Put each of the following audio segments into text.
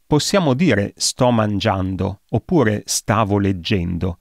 Possiamo dire sto mangiando oppure stavo leggendo,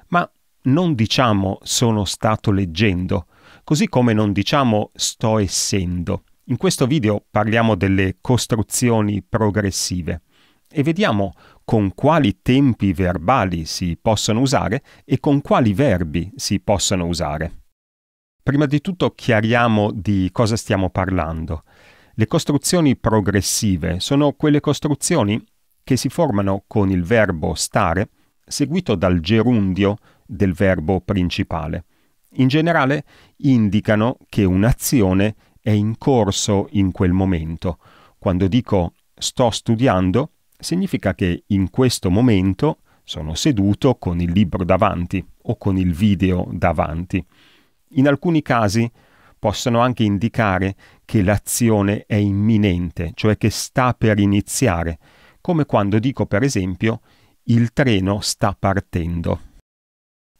ma non diciamo sono stato leggendo, così come non diciamo sto essendo. In questo video parliamo delle costruzioni progressive e vediamo con quali tempi verbali si possono usare e con quali verbi si possono usare. Prima di tutto chiariamo di cosa stiamo parlando. Le costruzioni progressive sono quelle costruzioni che si formano con il verbo stare seguito dal gerundio del verbo principale. In generale indicano che un'azione è in corso in quel momento. Quando dico sto studiando, significa che in questo momento sono seduto con il libro davanti o con il video davanti. In alcuni casi possono anche indicare che l'azione è imminente, cioè che sta per iniziare, come quando dico per esempio il treno sta partendo.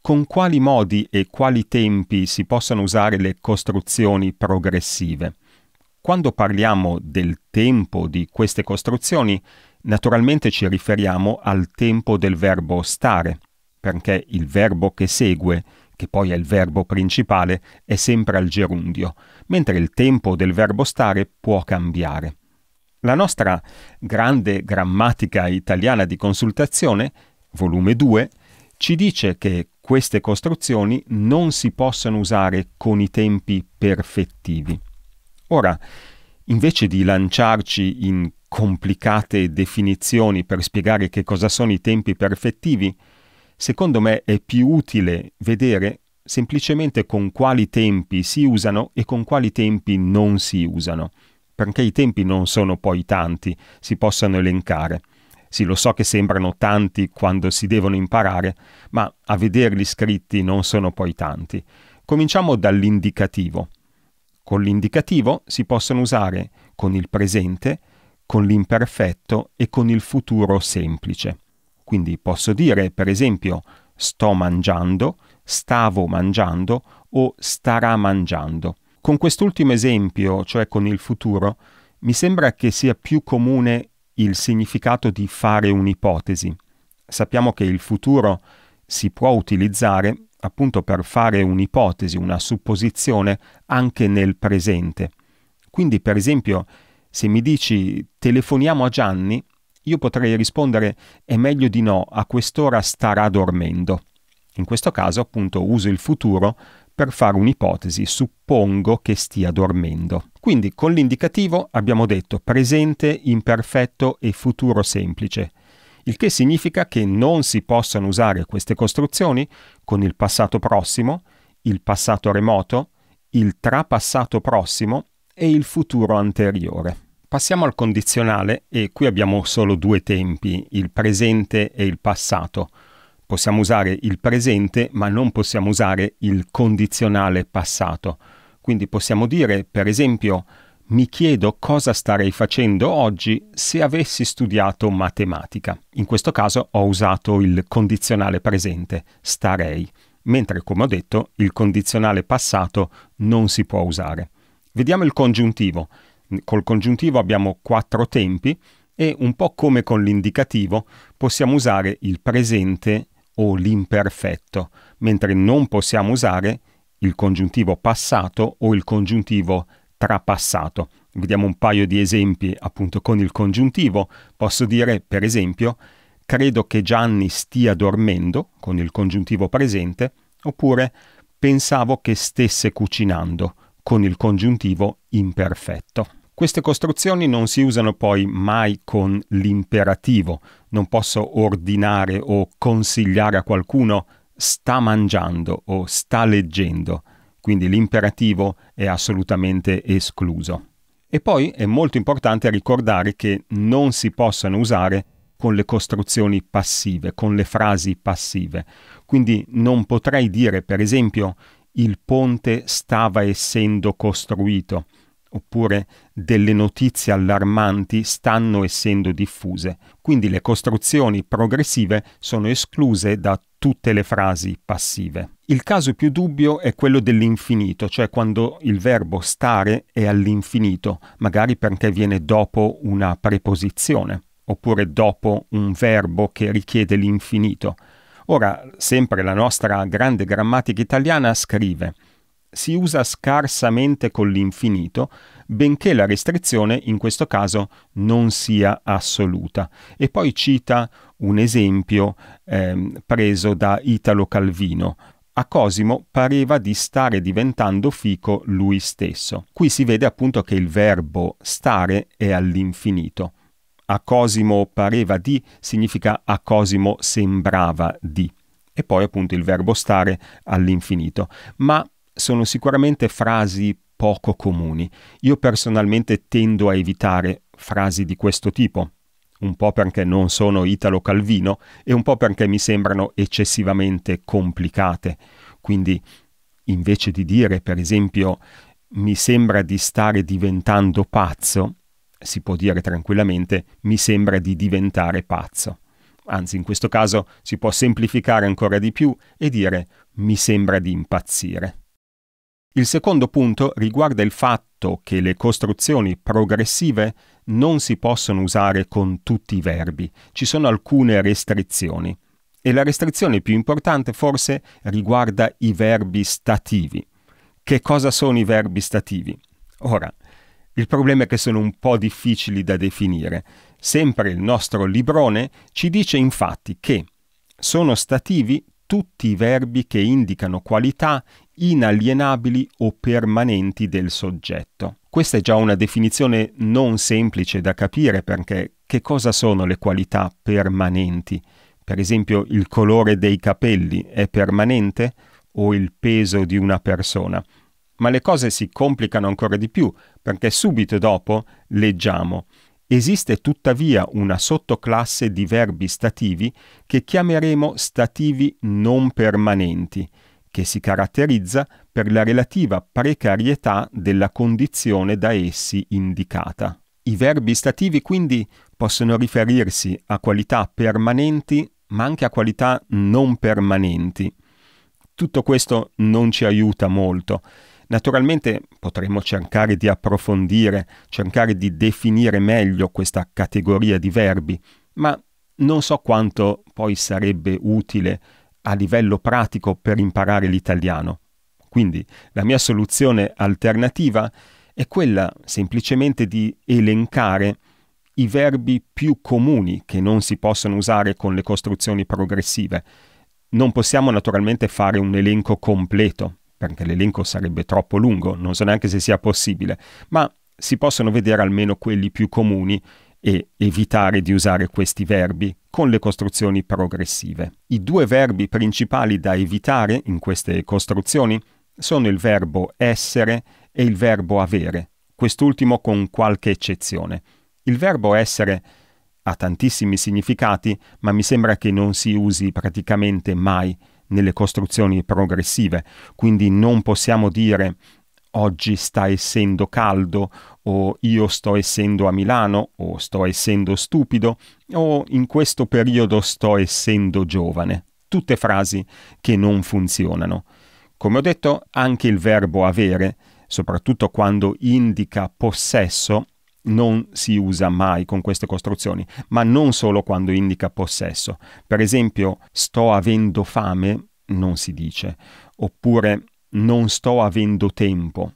Con quali modi e quali tempi si possono usare le costruzioni progressive? Quando parliamo del tempo di queste costruzioni, naturalmente ci riferiamo al tempo del verbo stare, perché il verbo che segue, che poi è il verbo principale, è sempre al gerundio, mentre il tempo del verbo stare può cambiare. La nostra grande grammatica italiana di consultazione, volume 2, ci dice che queste costruzioni non si possono usare con i tempi perfettivi. Ora, invece di lanciarci in complicate definizioni per spiegare che cosa sono i tempi perfettivi, secondo me è più utile vedere semplicemente con quali tempi si usano e con quali tempi non si usano, perché i tempi non sono poi tanti, si possono elencare. Sì, lo so che sembrano tanti quando si devono imparare, ma a vederli scritti non sono poi tanti. Cominciamo dall'indicativo. Con l'indicativo si possono usare con il presente, con l'imperfetto e con il futuro semplice. Quindi posso dire, per esempio, sto mangiando, stavo mangiando o starà mangiando. Con quest'ultimo esempio, cioè con il futuro, mi sembra che sia più comune il significato di fare un'ipotesi. Sappiamo che il futuro si può utilizzare appunto per fare un'ipotesi, una supposizione anche nel presente. Quindi, per esempio, se mi dici telefoniamo a Gianni, io potrei rispondere è meglio di no, a quest'ora starà dormendo. In questo caso appunto uso il futuro per fare un'ipotesi, suppongo che stia dormendo. Quindi con l'indicativo abbiamo detto presente, imperfetto e futuro semplice, il che significa che non si possono usare queste costruzioni con il passato prossimo, il passato remoto, il trapassato prossimo e il futuro anteriore. Passiamo al condizionale e qui abbiamo solo due tempi, il presente e il passato. Possiamo usare il presente, ma non possiamo usare il condizionale passato. Quindi possiamo dire, per esempio, mi chiedo cosa starei facendo oggi se avessi studiato matematica. In questo caso ho usato il condizionale presente, starei, mentre, come ho detto, il condizionale passato non si può usare. Vediamo il congiuntivo. Col congiuntivo abbiamo 4 tempi e, un po' come con l'indicativo, possiamo usare il presente o l'imperfetto, mentre non possiamo usare il congiuntivo passato o il congiuntivo trapassato. Vediamo un paio di esempi appunto con il congiuntivo. Posso dire, per esempio, credo che Gianni stia dormendo, con il congiuntivo presente, oppure pensavo che stesse cucinando, con il congiuntivo imperfetto. Queste costruzioni non si usano poi mai con l'imperativo. Non posso ordinare o consigliare a qualcuno sta mangiando o sta leggendo. Quindi l'imperativo è assolutamente escluso. E poi è molto importante ricordare che non si possono usare con le costruzioni passive, con le frasi passive. Quindi non potrei dire, per esempio, il ponte stava essendo costruito, oppure delle notizie allarmanti stanno essendo diffuse. Quindi le costruzioni progressive sono escluse da tutte le frasi passive. Il caso più dubbio è quello dell'infinito, cioè quando il verbo stare è all'infinito, magari perché viene dopo una preposizione. oppure dopo un verbo che richiede l'infinito. Ora, sempre la nostra grande grammatica italiana scrive: si usa scarsamente con l'infinito, benché la restrizione in questo caso non sia assoluta. E poi cita un esempio preso da Italo Calvino. A Cosimo pareva di stare diventando fico lui stesso. Qui si vede appunto che il verbo stare è all'infinito. A Cosimo pareva di significa a Cosimo sembrava di. E poi appunto il verbo stare all'infinito. Ma sono sicuramente frasi poco comuni. Io personalmente tendo a evitare frasi di questo tipo, un po' perché non sono Italo Calvino e un po' perché mi sembrano eccessivamente complicate. Quindi, invece di dire, per esempio, mi sembra di stare diventando pazzo, si può dire tranquillamente, mi sembra di diventare pazzo. Anzi, in questo caso si può semplificare ancora di più e dire mi sembra di impazzire. Il secondo punto riguarda il fatto che le costruzioni progressive non si possono usare con tutti i verbi. Ci sono alcune restrizioni. E la restrizione più importante forse riguarda i verbi stativi. Che cosa sono i verbi stativi? Ora, il problema è che sono un po' difficili da definire. Sempre il nostro librone ci dice infatti che sono stativi tutti i verbi che indicano qualità inalienabili o permanenti del soggetto. Questa è già una definizione non semplice da capire, perché che cosa sono le qualità permanenti? Per esempio, il colore dei capelli è permanente o il peso di una persona? Ma le cose si complicano ancora di più, perché subito dopo leggiamo: esiste tuttavia una sottoclasse di verbi stativi che chiameremo stativi non permanenti, che si caratterizza per la relativa precarietà della condizione da essi indicata. I verbi stativi quindi possono riferirsi a qualità permanenti, ma anche a qualità non permanenti. Tutto questo non ci aiuta molto. Naturalmente potremmo cercare di approfondire, cercare di definire meglio questa categoria di verbi, ma non so quanto poi sarebbe utile a livello pratico per imparare l'italiano. Quindi la mia soluzione alternativa è quella semplicemente di elencare i verbi più comuni che non si possono usare con le costruzioni progressive. Non possiamo naturalmente fare un elenco completo, perché l'elenco sarebbe troppo lungo, non so neanche se sia possibile, ma si possono vedere almeno quelli più comuni e evitare di usare questi verbi con le costruzioni progressive. I due verbi principali da evitare in queste costruzioni sono il verbo essere e il verbo avere, quest'ultimo con qualche eccezione. Il verbo essere ha tantissimi significati, ma mi sembra che non si usi praticamente mai nelle costruzioni progressive, quindi non possiamo dire oggi sta essendo caldo, o io sto essendo a Milano, o sto essendo stupido, o in questo periodo sto essendo giovane. Tutte frasi che non funzionano. Come ho detto, anche il verbo avere, soprattutto quando indica possesso, non si usa mai con queste costruzioni, ma non solo quando indica possesso. Per esempio, sto avendo fame, non si dice, oppure non sto avendo tempo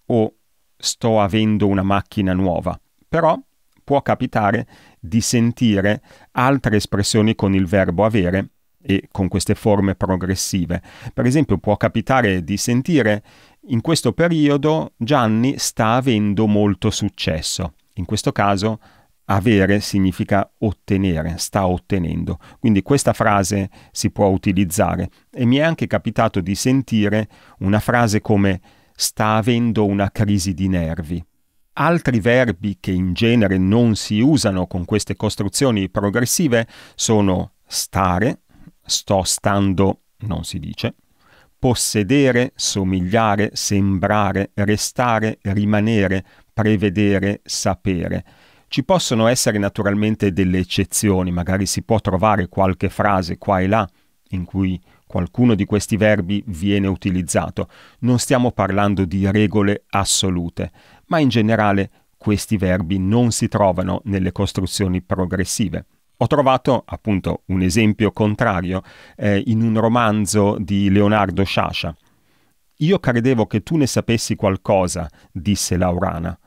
o sto avendo una macchina nuova. Però può capitare di sentire altre espressioni con il verbo avere e con queste forme progressive. Per esempio, può capitare di sentire: in questo periodo Gianni sta avendo molto successo. In questo caso avere significa ottenere, sta ottenendo. Quindi questa frase si può utilizzare. E mi è anche capitato di sentire una frase come sta avendo una crisi di nervi. Altri verbi che in genere non si usano con queste costruzioni progressive sono stare, sto stando, non si dice, possedere, somigliare, sembrare, restare, rimanere, prevedere, sapere. Ci possono essere naturalmente delle eccezioni, magari si può trovare qualche frase qua e là in cui qualcuno di questi verbi viene utilizzato. Non stiamo parlando di regole assolute, ma in generale questi verbi non si trovano nelle costruzioni progressive. Ho trovato appunto un esempio contrario in un romanzo di Leonardo Sciascia. «Io credevo che tu ne sapessi qualcosa», disse Laurana.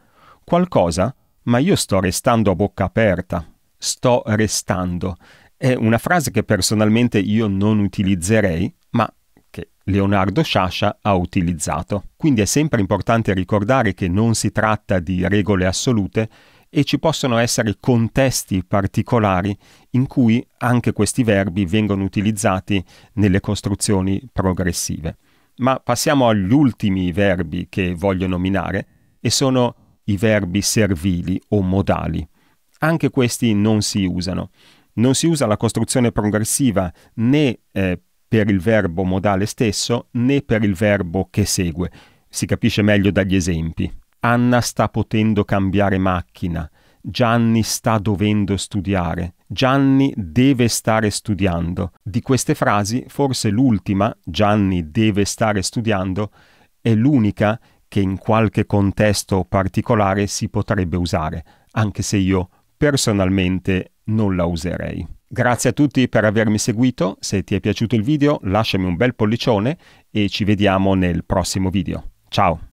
«Qualcosa? Ma io sto restando a bocca aperta». Sto restando. È una frase che personalmente io non utilizzerei, ma che Leonardo Sciascia ha utilizzato. Quindi è sempre importante ricordare che non si tratta di regole assolute e ci possono essere contesti particolari in cui anche questi verbi vengono utilizzati nelle costruzioni progressive. Ma passiamo agli ultimi verbi che voglio nominare, e sono i verbi servili o modali. Anche questi non si usano. Non si usa la costruzione progressiva né per il verbo modale stesso né per il verbo che segue. Si capisce meglio dagli esempi. Anna sta potendo cambiare macchina. Gianni sta dovendo studiare. Gianni deve stare studiando. Di queste frasi, forse l'ultima, Gianni deve stare studiando, è l'unica che in qualche contesto particolare si potrebbe usare, anche se io personalmente non la userei. Grazie a tutti per avermi seguito. Se ti è piaciuto il video, lasciami un bel pollicione e ci vediamo nel prossimo video. Ciao!